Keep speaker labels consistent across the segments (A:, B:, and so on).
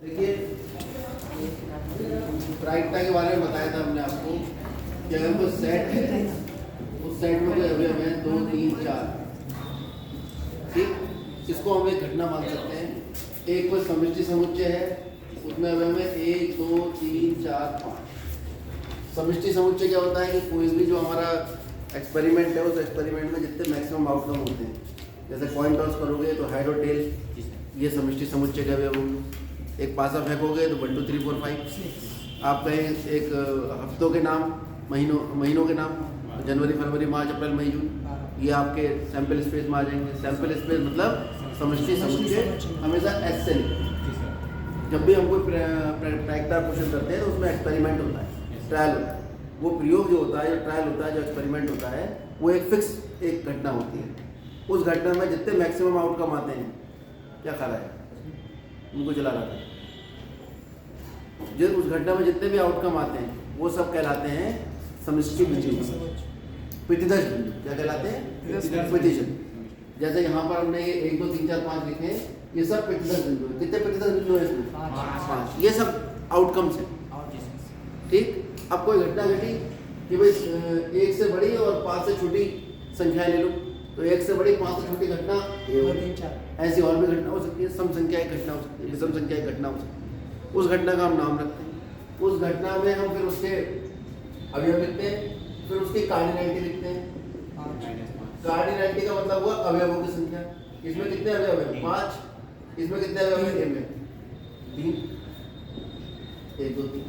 A: देखिए प्रायिकता के बारे में बताया था हमने आपको कि अगर कोई सेट है, उस सेट में कोई अवयव है 2, 3, 4, ठीक, इसको हम एक घटना मान सकते हैं। एक कोई समष्टि समुच्चय है, उसमें अवयव है 1, 2, 3, 4, 5। समष्टि समुच्चय क्या होता है कि कोई भी जो हमारा एक्सपेरिमेंट है, उस एक्सपेरिमेंट में जितने मैक्सिमम आउटकम होते हैं, जैसे कॉइन टॉस करोगे तो हेड और टेल, ये समष्टि समुच्चय के अवयव होंगे। एक पासा फेंकोगे तो 1, 2, 3, 4, 5। आप कहें एक हफ्तों के नाम, महीनों के नाम, जनवरी, फरवरी, मार्च, अप्रैल, मई, जून, ये आपके सैंपल स्पेस में आ जाएंगे। सैंपल स्पेस मतलब समष्टि समुच्चय हमेशा एस से लिखें। जब भी हम कोई प्रायिकता क्वेश्चन करते हैं तो उसमें एक्सपेरिमेंट होता है, ट्रायल होता है। वो प्रयोग जो होता है, जो ट्रायल होता है, जो एक्सपेरिमेंट होता है, वो एक फिक्स एक घटना होती है। उस घटना में जितने मैक्सिमम आउटकम आते हैं, क्या खा रहा है, उनको जला रहा था, जो उस घटना में जितने भी आउटकम आते हैं वो सब कहलाते हैं समष्टि बिंदु, प्रतिदर्श बिंदु। क्या कहलाते हैं? प्रतिदर्श। जैसे यहाँ पर हमने ये 1, 2, 3, 4, 5 लिखे हैं, ये सब प्रतिदर्श बिंदु है। कितने प्रतिदर्श बिंदु है इसमें? 5। ये सब आउटकम्स हैं, ठीक। अब कोई घटना घटी कि भाई 1 से बड़ी और 5 से छोटी संख्या ले लो, तो 1 से बड़ी 5 से छोटी घटना, ऐसी और भी घटना हो सकती है। सम संख्या एक घटना हो सकती है, विषम संख्या एक घटना हो सकती है। उस घटना का हम नाम रखते हैं। उस घटना में हम फिर उसके अवयव लिखते हैं, फिर उसकी कार्डिनैलिटी लिखते हैं। कार्डिनैलिटी का मतलब हुआ अवयवों की संख्या। इसमें कितने अवयव हैं? 5। इसमें कितने अवयव हैं? 3। 1, 2, 3।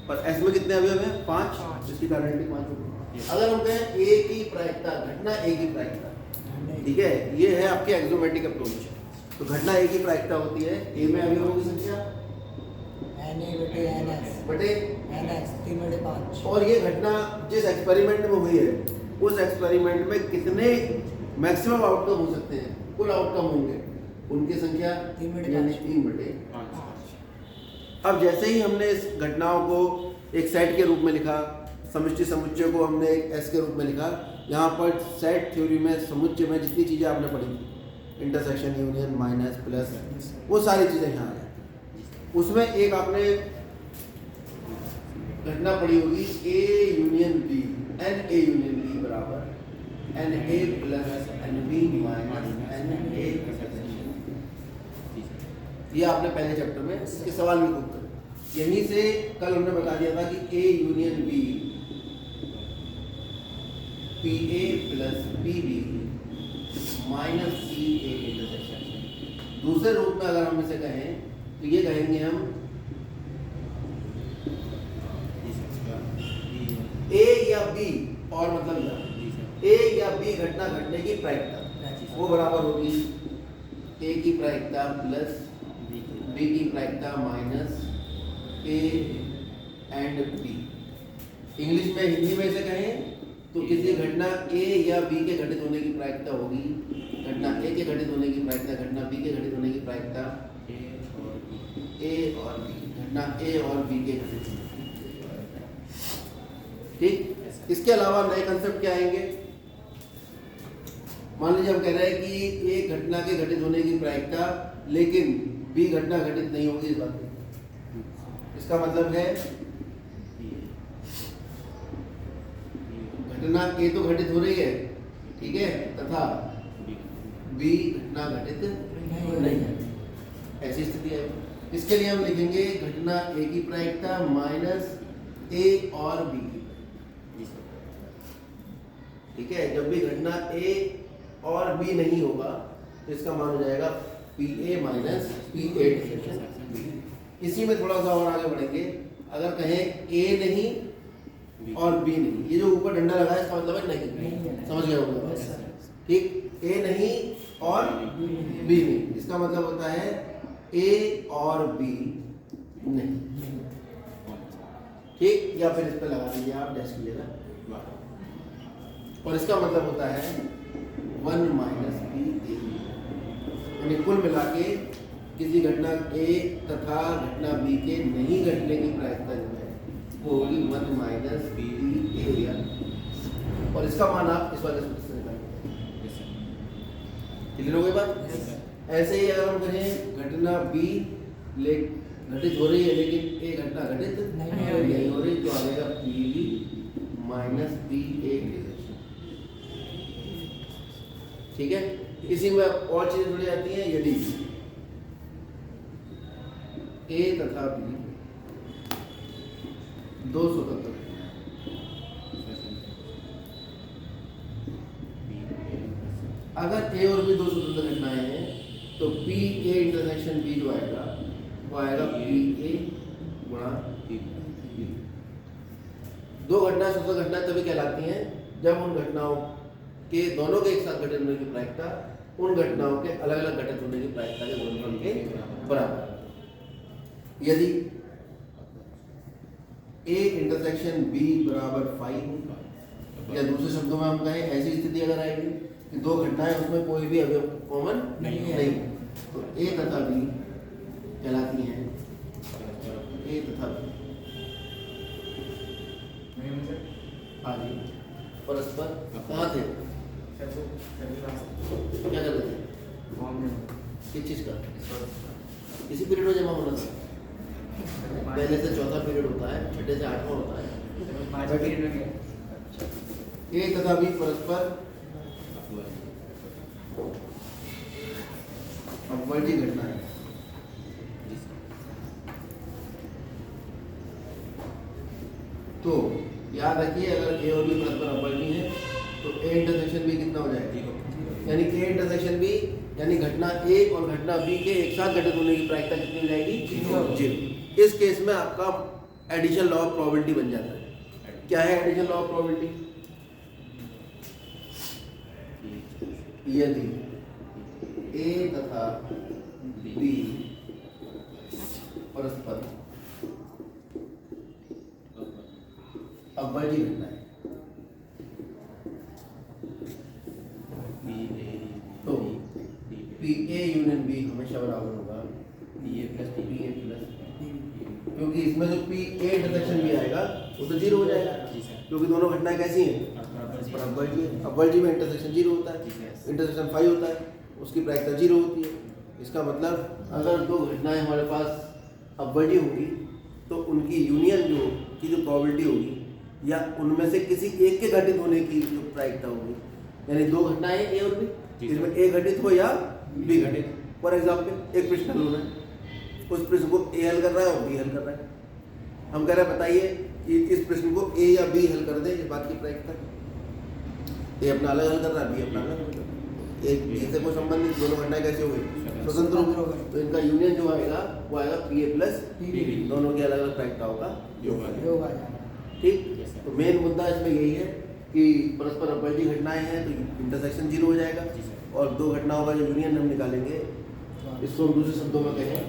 A: पर एस में कितने अवयव हैं? 5। इसकी कार्डिनैलिटी 5 होगी। अगर हम कहें ए की प्रायिकता, घटना ए की प्रायिकता, ठीक है, ये है आपके एक्सोमेट्रिक अप्रोच। तो घटना ए की प्रायिकता होती है ए में अवयवों की संख्या बटे
B: NS 3/5।
A: और ये घटना जिस एक्सपेरिमेंट में हुई है, उस एक्सपेरिमेंट में कितने मैक्सिमम आउटकम हो सकते हैं, कुल आउटकम होंगे, उनकी संख्या 3/5। अब जैसे ही हमने इस घटनाओं को एक सेट के रूप में लिखा, समष्टि समुच्चय को हमने एक एस के रूप में लिखा। यहाँ पर सेट थ्योरी में, समुच्चय में जितनी चीज़ें आपने पढ़ी, इंटरसेक्शन, यूनियन, माइनस, प्लस, वो सारी चीज़ें यहाँ आ जाती हैं। उसमें एक आपने घटना पढ़ी होगी A union B, n A union B बराबर n A plus n B minus n A. ये आपने पहले चैप्टर में इसके सवाल भी खूब करे। यहीं से कल हमने बता दिया था कि A union B P A plus P B minus C A intersection. दूसरे रूप में अगर हम इसे कहें तो ये कहेंगे हम ए या बी, और मतलब ए या बी घटना घटने की प्रायिकता, वो बराबर होगी ए की प्रायिकता प्लस बी की प्रायिकता minus A and B. English में, हिंदी में इसे कहें तो किसी घटना ए या बी के घटित होने की प्रायिकता होगी, घटना ए के घटित होने की प्रायिकता, घटना बी के घटित होने की प्रायिकता, ए और बी, घटना ए और बी के घटित होने की प्रायिकता, ठीक। इसके अलावा नए कंसेप्ट क्या आएंगे? मान लीजिए हम कह रहे हैं कि ए घटना के घटित होने की प्रायिकता, लेकिन बी घटना घटित नहीं होगी इस बात में। इसका मतलब है घटना ए तो घटित हो रही है, ठीक है, तथा बी घटना घटित नहीं है, ऐसी स्थिति है। इसके लिए हम लिखेंगे घटना ए की प्रायिकता माइनस ए और बी की, ठीक है। जब भी घटना ए और बी नहीं होगा तो इसका मान हो जाएगा पी ए माइनस पी ए। इसी में थोड़ा सा और आगे बढ़ेंगे। अगर कहें ए नहीं और बी नहीं, ये जो ऊपर डंडा लगा है इसका मतलब है नहीं, समझ गए होंगे, ठीक। ए नहीं और बी नहीं, इसका मतलब होता है ए और बी नहीं, ठीक। या फिर इस पर लगा दीजिए आप, डैश कीजिएगा, और इसका मतलब होता है 1 माइनस बी ए। यानी कुल मिला के किसी घटना ए तथा घटना बी के नहीं घटने की प्रायिकता जो है वो होगी 1 माइनस बी ए, और इसका मान आप इस वाले सूत्र से निकालेंगे। क्लियर हो गई बात? ऐसे ही अगर हम कहें घटना बी ले घटित हो रही है, लेकिन ए घटना घटित
B: नहीं
A: हो रही, तो आ जाएगा PV minus P A intersection. ठीक है, इसी में और चीजें जुड़ जाती हैं। यदि ए तथा बी दो स्वतंत्र अगर ए और बी दो स्वतंत्र घटनाएं हैं तो पी ए इंटरसेक्शन बी जो आएगा वो आएगा पी ए गुणा पी। दो घटनाएं स्वतंत्र घटनाएं तभी कहलाती हैं जब उन घटनाओं के दोनों के एक साथ घटित होने की प्रायिकता उन घटनाओं के अलग अलग घटित होने की प्रायिकता के गुणनफल के बराबर। यदि ए इंटरसेक्शन बी बराबर 5 हो, या दूसरे शब्दों में हम कहें ऐसी स्थिति अगर आएगी कि दो घटनाएं उसमें कोई भी अवयव कॉमन नहीं, तो ए तथा बी कहलाती हैं ए तथा बी आगे परस्पर कहाँ थे, क्या कर रहे थे, किस चीज का, इसी पीरियड में जमा होना था। पहले से चौथा पीरियड होता है, छठे से आठवां होता है। ए तथा बी परस्पर अपवर्ती घटना है। तो याद रखिए अगर ए और बी परस्पर अपवर्ती है तो ए इंटरसेक्शन बी कितना हो जाएगा, यानी ए इंटरसेक्शन बी यानी घटना ए और घटना बी के एक साथ घटित होने की प्रायिकता कितनी हो जाएगी, 0। इस केस में आपका एडिशन लॉ ऑफ प्रोबेबिलिटी बन जाता है। क्या है एडिशन लॉ ऑफ प्रोबेबिलिटी, यदि ए तथा बी परस्पर अपवर्ती घटना है तो पी ए यूनियन बी हमेशा बराबर होगा पी ए प्लस, क्योंकि इसमें जो पी ए इंटरसेक्शन बी आएगा वो तो 0 हो जाएगा, क्योंकि दोनों घटनाएं कैसी हैं, अपवर्ती में इंटरसेक्शन 0 होता है, इंटरसेक्शन 5 होता है, उसकी प्रायिकता 0 होती है। इसका मतलब अगर दो घटनाएं हमारे पास अपवर्ती होंगी तो उनकी यूनियन जो प्रोबेबिलिटी होगी या उनमें से किसी एक के घटित होने की जो प्रायिकता होगी, यानी दो घटनाएं ए और बी, इसमें ए घटित हो या बी घटित। फॉर एग्जाम्पल एक प्रश्न हल होना है, उस प्रश्न को ए हल कर रहा है और बी हल कर रहा है। हम कह रहे हैं बताइए कि इस प्रश्न को ए या बी हल कर दे, इस बात की प्रायिकता, ए अपना अलग हल कर रहा है, बी अपना अलग हल कर रहा है, एक बी से कोई संबंधित दोनों घटनाएं कैसे हो गई, स्वतंत्र हो गई, तो इनका यूनियन जो आएगा वो आएगा पी ए प्लस बी, दोनों की अलग अलग प्रायिकताओं का योग आ जाएगा। ठीक, तो मेन मुद्दा इसमें यही है कि परस्पर अपवर्ती घटनाएं हैं तो इंटरसेक्शन 0 हो जाएगा, और दो घटनाओं का जो यूनियन हम निकालेंगे इसको हम दूसरे शब्दों में कहें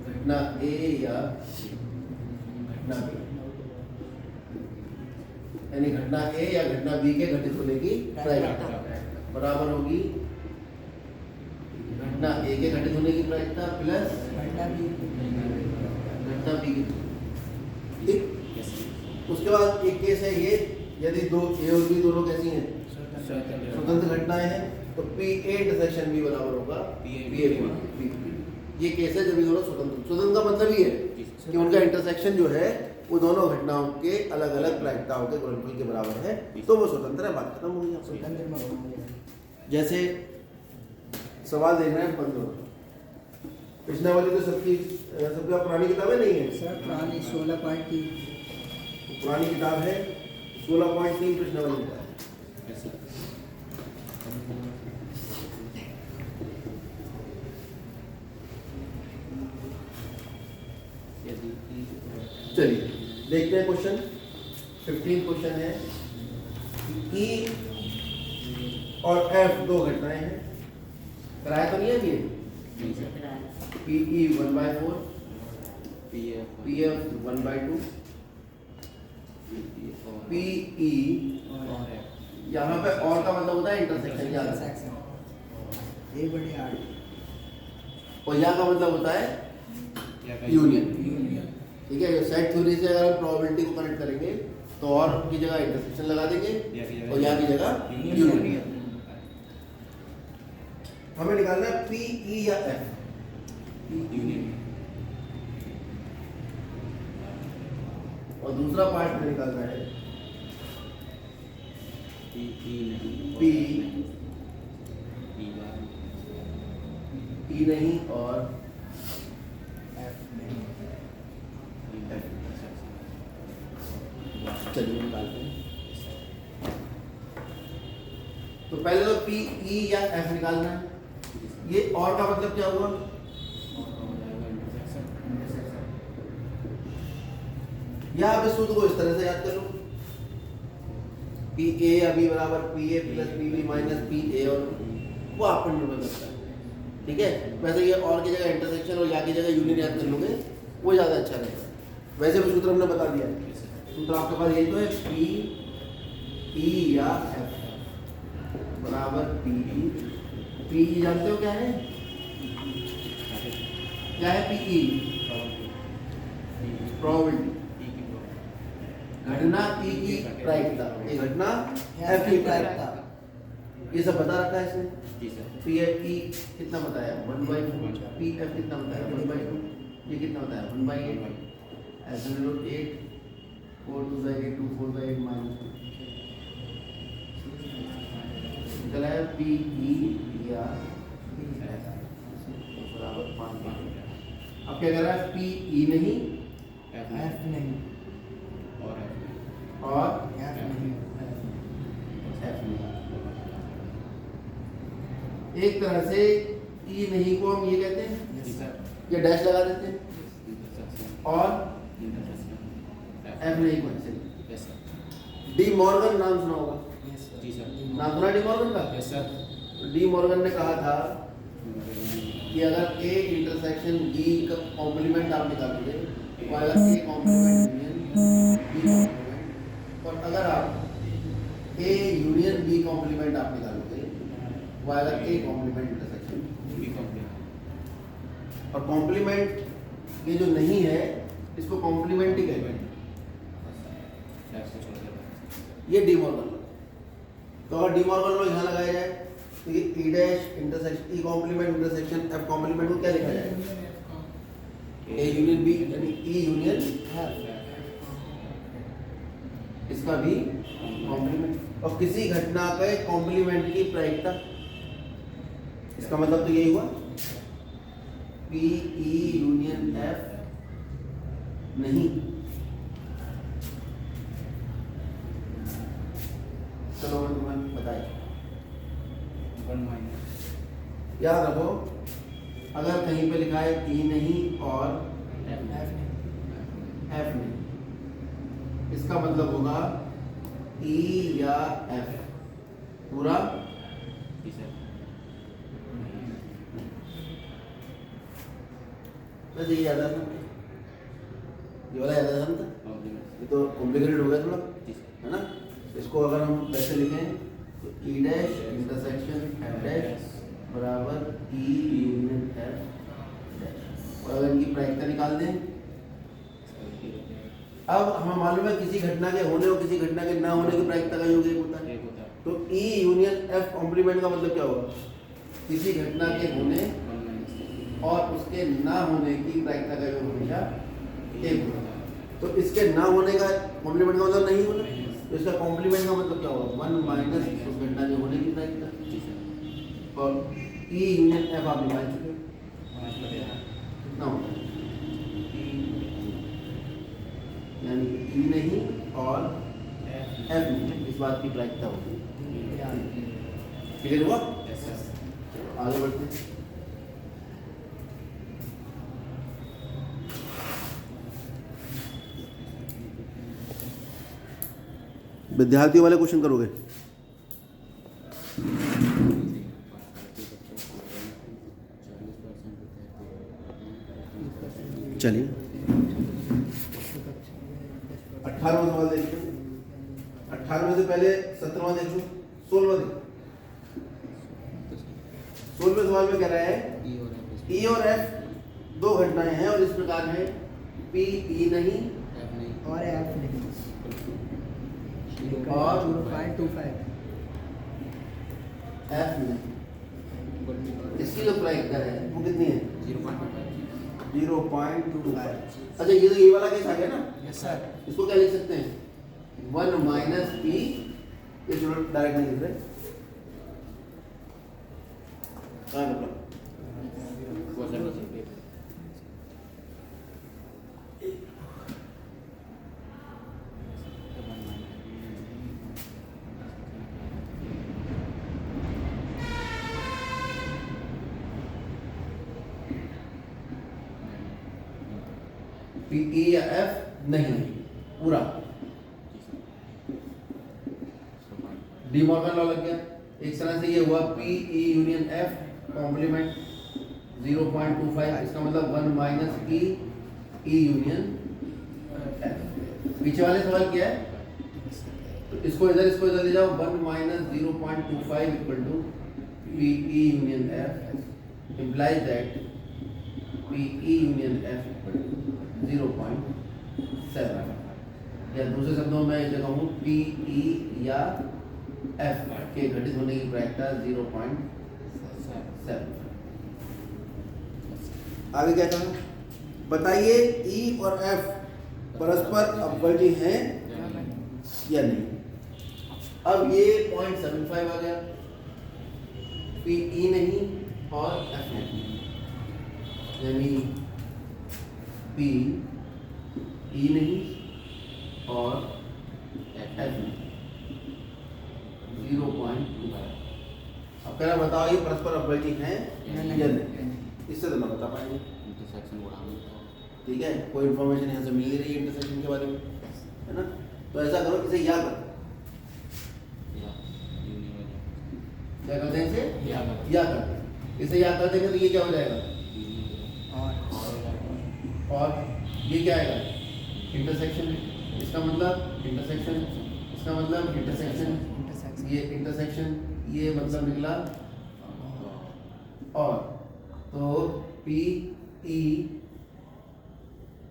A: घटना ए या घटना बी, यानी घटना ए या घटना बी के घटित होने की प्रायिकता बराबर होगी घटना ए के घटित होने की प्रायिकता प्लस घटना बी की। ठीक, उसके बाद एक केस है ये, यदि दो ए और बी दोनों कैसी हैं, स्वतंत्र घटनाएं हैं, तो पी ए इंटरसेक्शन बी बराबर होगा पी ए बी। ये केस है जब ये दोनों स्वतंत्र का मतलब ही है कि उनका इंटरसेक्शन जो है वो दोनों घटनाओं के अलग अलग प्रायिकताओं के गुणनफल के बराबर है, तो वो स्वतंत्र है, बात खत्म हो गई। जैसे सवाल देख रहे हैं 15, पिछले वाली तो सबकी पुरानी किताबें नहीं है
B: सर, पुरानी 16.3
A: पुरानी किताब है, 16.3 प्रश्न वाली किताब। चलिए देखते हैं क्वेश्चन। 15 क्वेश्चन है, ई और एफ दो घटनाएं हैं, कराया तो नहीं है ये, P E 1/4, P F 1/2, P E, यहाँ पे और का मतलब होता है इंटरसेक्शन, और यहाँ का मतलब होता है यूनियन। ठीक है, सेट थ्योरी से अगर हम प्रोबेबिलिटी को कनेक्ट करेंगे तो और की जगह इंटरसेक्शन लगा देंगे और यहाँ की जगह यूनियन। हमें निकालना है पी ई या एफ।
C: यूनियन
A: और दूसरा पार्ट में निकालना है
C: पी नहीं
A: पी
C: पी बार
A: ई नहीं और
B: एफ नहीं।
A: चलिए निकालते हैं। तो पहले तो पी ई या एफ निकालना है। ये और का मतलब क्या हुआ? या आप इस सूत्र को इस तरह से याद कर लो, पी ए अभी बराबर P A plus P B minus P A, और वो आप पर निर्भर करता है। ठीक है, वैसे ये और की जगह इंटरसेक्शन और या की जगह यूनियन याद कर लोगे, वो ज़्यादा अच्छा रहेगा। वैसे भी सूत्र हमने बता दिया है। सूत्र आपके पास यही तो है, पी ई या एफ बराबर पी ई। पी ई जानते हो क्या है? क्या है पी ई? प्रोबेबिलिटी, घटना ई की प्रायिकता, ये घटना एफ की प्रायिकता। ये सब बता रखा है इसने।
C: जी सर
A: पी एफ ई कितना बताया? 1/2। पी एफ कितना बताया? 1/2। ये कितना बताया? 1/8। ऐसे में लोग 8 4 2 8 2 4 8 माइनस निकला है पी ई या बराबर 5। अब क्या कर रहा है? पी ई नहीं
C: एफ
B: एफ नहीं
C: और एफ
A: और
B: एफ नहीं।
A: एफ नहीं। एक तरह से ई नहीं को हम ये कहते हैं,
C: जी सर
A: या डैश लगा देते हैं, और एफ नहीं को ऐसे।
C: यस सर
A: डी मॉर्गन नाम सुना होगा?
C: जी सर
A: नाम सुना डी मॉर्गन का?
C: यस सर
A: डी मॉर्गन ने कहा था कि अगर ए इंटरसेक्शन बी का कॉम्प्लीमेंट आप निकालोगे तो आएगा A complement union B complement, और अगर आप ए यूनियन बी कॉम्प्लीमेंट आप निकालोगे वो आएगा A complement intersection.
C: B complement
A: और कॉम्प्लीमेंट ये जो नहीं है इसको कॉम्प्लीमेंट ही कहते हैं।
C: एफ से छोड़ देगा
A: ये डी मॉर्गन। तो अगर डी मॉर्गन लॉ यहाँ लगाया जाए तो ये E dash intersection E complement intersection F complement को क्या लिखा जाएगा? ए यूनियन बी यानी ई यूनियन इसका भी कॉम्प्लीमेंट, और किसी घटना के कॉम्प्लीमेंट की प्रायिकता। इसका मतलब तो यही हुआ पी ई यूनियन एफ नहीं। चलो मैं तुम्हें बताया,
C: 1 माइनस
A: याद रखो अगर कहीं पे लिखा है ई नहीं और
C: एफ
A: एफ नहीं, इसका मतलब होगा ई या एफ पूरा
C: जी सर
A: वैसे ये याद रखना, ये वाला याद रखना था।
C: कॉम्प्लीमेंट
A: ये तो कॉम्प्लिकेटेड हो गया थोड़ा,
C: जी सर
A: है ना? इसको अगर हम वैसे लिखें तो ई डैश इंटरसेक्शन एफ डैश बराबर ई यूनियन एफ डैश, और अगर इनकी प्रायिकता निकाल दें। अब हमें मालूम है किसी घटना के होने और किसी घटना के ना होने की प्रायिकता का योग एक होता है।
C: एक होता है
A: तो ई यूनियन एफ कॉम्प्लीमेंट का मतलब क्या होगा? किसी घटना के होने
C: 1 माइनस
A: और उसके ना होने की प्रायिकता का योग हमेशा एक होता है। तो इसके ना होने का कॉम्प्लीमेंट का मतलब नहीं होना, तो इसका कॉम्प्लीमेंट का मतलब क्या होगा? 1 माइनस उस घटना के होने की प्रायिकता।
C: जी सर
A: और ई यूनियन एफ आप निकाल चुके हो,
C: 5 बटेगा
A: कितना होता है? यानी ई नहीं और एफ नहीं, इस बात की प्रायिकता होगी। क्लियर हुआ?
C: यस सर
A: आगे बढ़ते हैं। विद्यार्थियों वाले क्वेश्चन करोगे? चलिए 18वां सवाल देखिए। 18वें से पहले 17वां देख लो, 16वां देखो। 16वें सवाल में कह रहा है ई और एफ दो घटनाएं हैं और इस प्रकार है पी ई नहीं
C: एफ नहीं
B: और एफ नहीं।
A: और
B: 0.25
A: एफ नहीं। इसकी जो प्रायिकता है वो कितनी है? 0.25। अच्छा ये तो ये वाला केस आ गया ना,
B: यस सर।
A: इसको क्या लिख सकते हैं? 1 माइनस पी, ये चलो डायरेक्ट नहीं लिख रहे, हाँ मतलब पी ई या एफ नहीं, पूरा डी मॉर्गन लॉ लग गया। एक तरह से ये हुआ P E union F complement 0.25, इसका मतलब 1 minus P E union F. पीछे वाले सवाल क्या है? तो इसको इधर ले जाओ, 1 minus 0.25 equal to P E union F implies that P E union F equal to 0.7, या दूसरे शब्दों में इसे कहूँ पी ई या एफ के घटित होने की प्रायिकता 0.7। आगे क्या कहा? बताइए ई और एफ परस्पर अपवर्ती हैं या नहीं। अब ये 0.75 आ गया, पी ई नहीं और एफ नहीं, यानी पी ई नहीं और एफ नहीं, 0.25। अब कह रहा बताओ ये परस्पर अपवर्ती हैं या नहीं। इससे तो ना बता पाएंगे, ठीक है, कोई इन्फॉर्मेशन यहाँ से मिल नहीं रही है इंटरसेक्शन के बारे में, है ना। तो ऐसा करो, इसे याद रखो, क्या करते हैं इसे याद करते हैं। इसे याद कर देंगे तो ये क्या हो जाएगा, और ये क्या आएगा इंटरसेक्शन, इसका मतलब इंटरसेक्शन, इसका मतलब इंटरसेक्शन, ये इंटरसेक्शन, ये मतलब निकला और, तो पी ई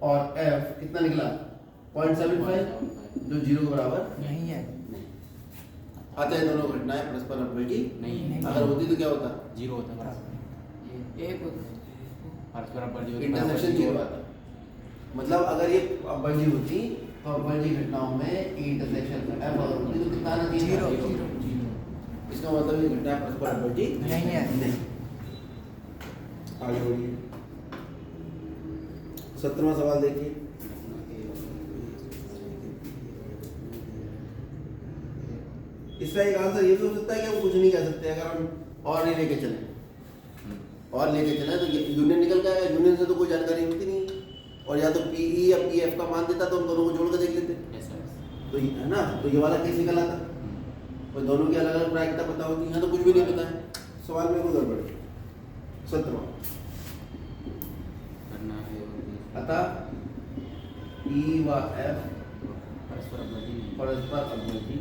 A: और एफ कितना निकला 0.75, जो 0 के बराबर
B: नहीं है।
A: आते हैं दोनों घटनाएं परस्पर अपवर्ती
C: नहीं,
A: अगर होती तो क्या होता?
C: 0 होता
B: बराबर एक
C: परस्पर अपवर्ती
A: इंटरसेक्शन 0 आता। मतलब अगर ये अपवर्ती होती तो अपवर्ती घटनाओं में इंटरसेक्शन एफ अगर होती तो कितना आना चाहिए?
B: 0।
A: इसका मतलब ये घटना परस्पर अपवर्ती
B: नहीं है।
A: नहीं। आगे बढ़िए, 17वां सवाल देखिए। इसका एक आंसर ये भी हो सकता है कि हम कुछ नहीं कह सकते अगर हम और नहीं लेके चले, और लेके चले तो यूनियन निकल के आएगा, यूनियन से तो कोई जानकारी होती नहीं है, और या तो पी ई या पी एफ का मान देता तो हम दोनों को जोड़ कर देख लेते, तो ये है ना, तो ये वाला केस निकल आता, और दोनों की अलग अलग प्रायिकता पता होती है। यहाँ तो कुछ भी नहीं पता है, सवाल में कोई गड़बड़ है। 17वां, अतः ई व एफ परस्पर अपवर्ती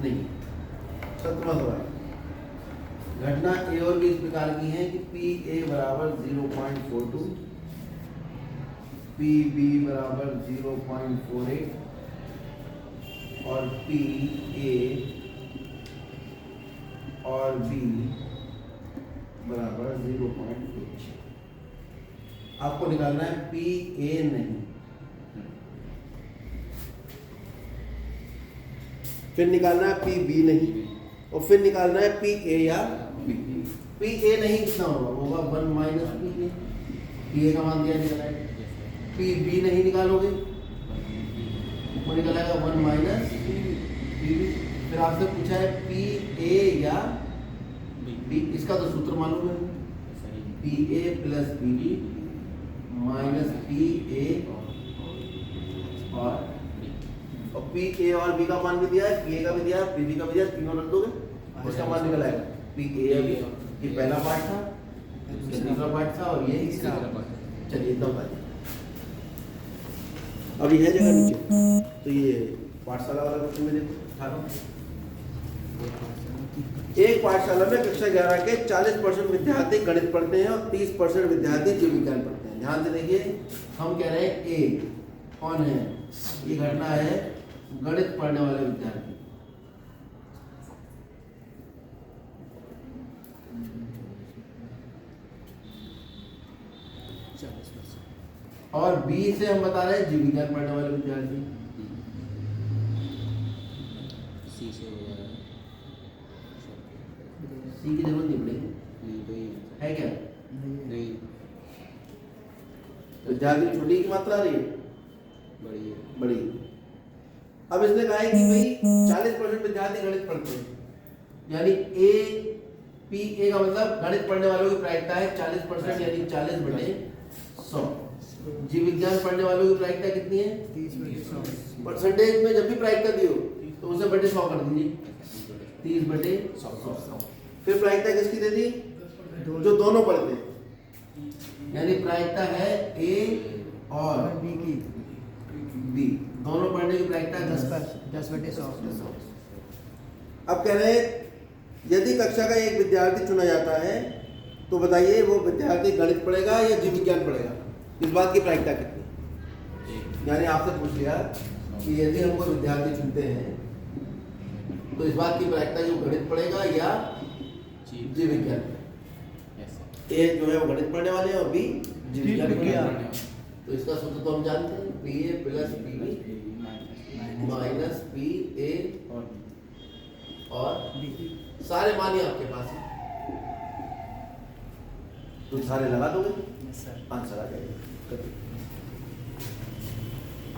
A: नहीं। 17वां सवाल, घटना ए और बी इस प्रकार की है कि पी ए बराबर 0.42, पी बी बराबर 0.48 और पी ए और बी बराबर 0.8। आपको निकालना है पी ए नहीं, फिर निकालना है पी बी नहीं, और फिर निकालना है पी ए या बी। पी ए नहीं कितना होगा 1 minus P A, P A का मान दिया निकला है। पी बी नहीं निकालोगे वो निकलेगा 1 माइनस पी बी। फिर आपसे पूछा है पी ए या बी, इसका तो सूत्र मालूम है, P A plus P B minus P A और पी ए और बी का मान भी दिया है, पी ए का भी दिया है, पी बी का भी दिया है, तीनों रख दोगे उसका मान निकल आएगा पी ए या बी। ये पहला पार्ट था, ये दूसरा पार्ट था और ये तीसरा पार्ट। चलिए इतना बता दिया। अब ये है जगह नीचे, तो ये पाठशाला वाला क्वेश्चन में देखो 18। एक पाठशाला में कक्षा 11 के 40% विद्यार्थी गणित पढ़ते हैं और 30% विद्यार्थी जीव विज्ञान पढ़ते हैं। ध्यान से देखिए, हम कह रहे हैं ए कौन है, ये घटना है गणित पढ़ने वाले विद्यार्थी, और बी से हम बता रहे हैं जीव विज्ञान पढ़ने वाले विद्यार्थी।
C: सी से हो जाएगा।
A: सी की जरूरत नहीं पड़ेगी,
C: नहीं तो ये
A: है क्या?
C: नहीं
A: विद्यार्थी की छोटी की मात्रा आ रही है,
C: बड़ी है।
A: बड़ी। अब इसने कहा है कि भाई 40% विद्यार्थी गणित पढ़ते हैं, यानी ए पी ए का मतलब गणित पढ़ने वालों की प्रायिकता है 40%, यानी 40/100। जीव विज्ञान पढ़ने वालों की प्रायिकता कितनी है?
B: 30/100।
A: परसेंटेज में जब भी प्रायिकता दी हो तो उसे बटे 100 कर दीजिए, 30/100। फिर प्रायिकता किसकी दे दी? जो दोनों पढ़ते हैं, यानी प्रायिकता है ए और
B: बी की
A: बी, दोनों पढ़ने की प्रायिकता
B: 10/100।
A: अब कह रहे हैं यदि कक्षा का एक विद्यार्थी चुना जाता है तो बताइए वो विद्यार्थी गणित पढ़ेगा या जीव विज्ञान पढ़ेगा, इस बात की प्रायिकता कितनी? यानी आपसे पूछ लिया कि यदि हम कोई विद्यार्थी चुनते हैं तो इस बात की प्रायिकता कि वो गणित पढ़ेगा या जीव विज्ञान। एक जो है वो गणित पढ़ने वाले हैं और बी जीव विज्ञान पढ़ने वाले हैं। तो इसका सूत्र तो हम जानते हैं, P A plus P B minus P A और सारे मान ही आपके पास है, तो सारे लगा दोगे,
B: यस सर।
A: आंसर आ जाएगा।